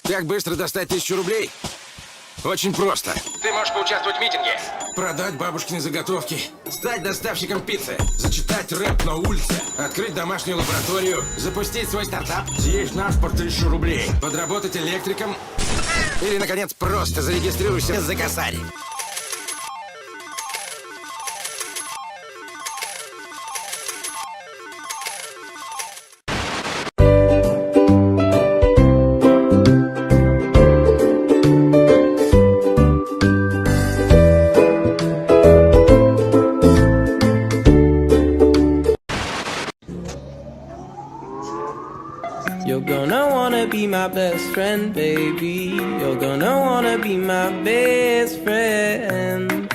Как быстро достать 1000 рублей? Очень просто. Ты можешь поучаствовать в митинге, продать бабушкины заготовки, стать доставщиком пиццы, зачитать рэп на улице, открыть домашнюю лабораторию, запустить свой стартап, съесть на спорт 1000 рублей, подработать электриком или, наконец, просто зарегистрируйся за косарь. You're gonna wanna be my best friend, baby. You're gonna wanna be my best friend.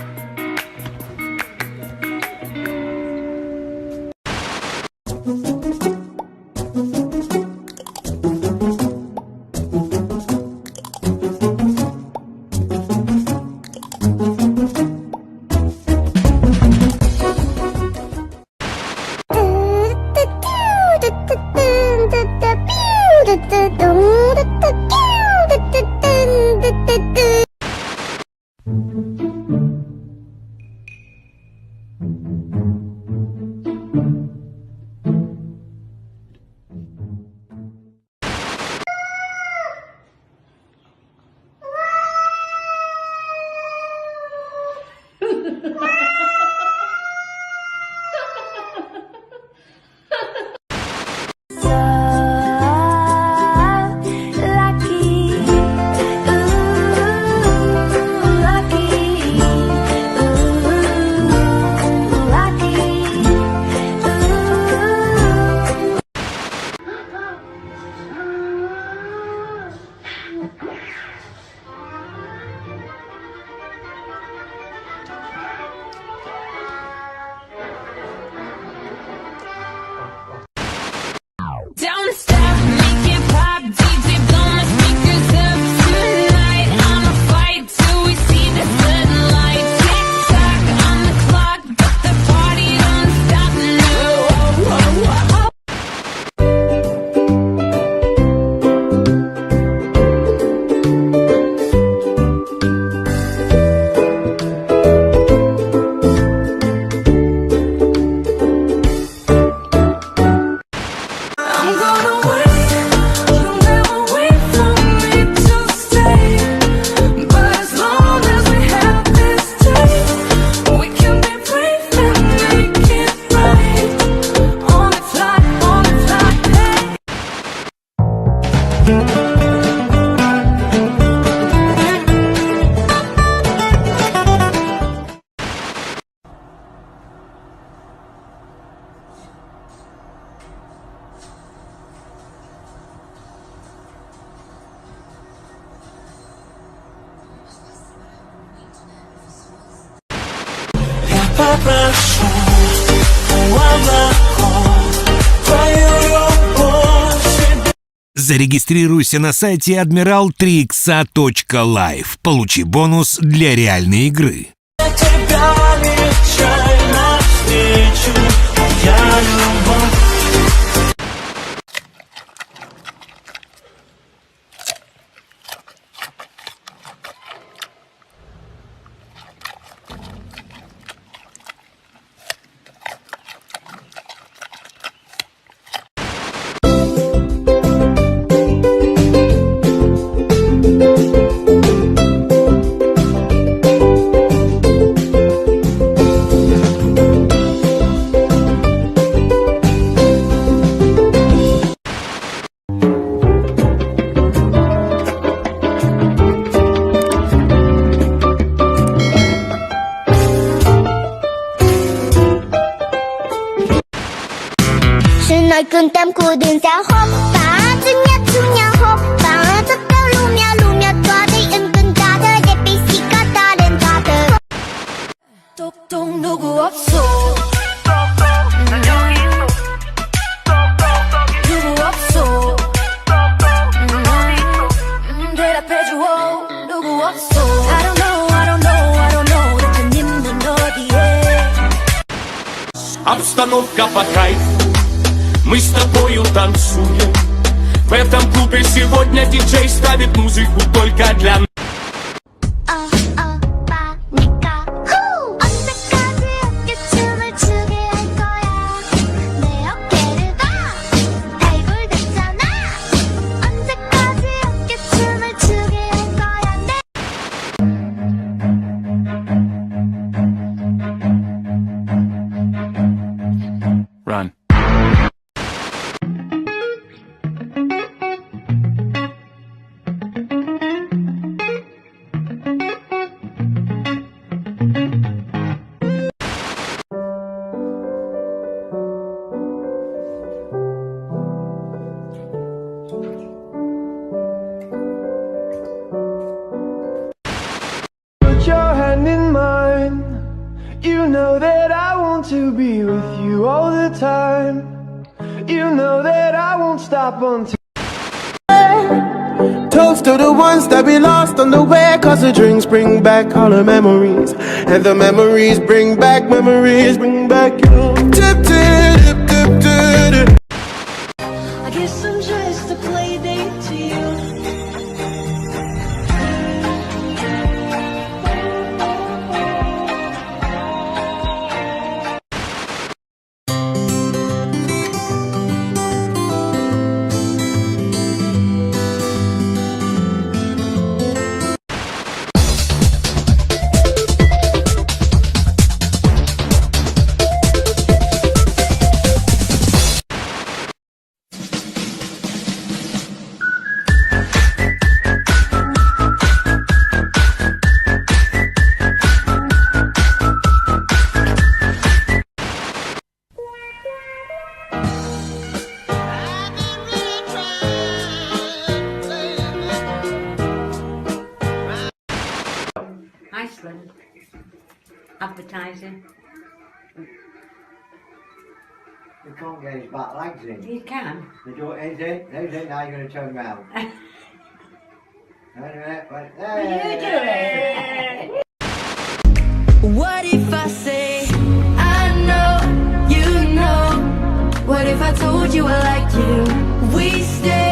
Don't stop, make it pop, DJ blow my speakers up tonight. I'ma fight till we see the sunlight. Tick tock on the clock, but the party don't stop now. Попрошу у облаков твою любовь. Зарегистрируйся на сайте admiral3x.live. Получи бонус для реальной игры. Тебя мечтай навстречу, моя любовь. 널 끈땀 굳은 새 호빠 중냐 중냐 호빠 습도 루며 루며 떠들 은근 다들 예삐씨가 다른 다들 똑똑 누구 없어 누구 없어 대답해줘 누구 없어 I don't know I don't know I don't know 대표님은 어디에 Обстановка по кайфу, мы с тобою танцуем. В этом клубе сегодня диджей ставит музыку только для нас. 오빠니까 언제까지 어깨춤을 추게 할 거야 내 어깨를 봐 발굴됐잖아 언제까지 어깨춤을 추게 할 거야 내 Run. Put your hand in mine. You know that I want to be with you all the time. You know that I won't stop until toast to the ones that we lost on the way, 'cause the drinks bring back all the memories, and the memories bring back you. Tip, tip, tip, tip, tip. I guess I'm just a play date to you Iceland advertising. You can't get his back legs in. You can. You do it, is it? Now you're going to turn round. Wait a minute, wait. There. You do it. What if I say I know you know? What if I told you I like you? We stay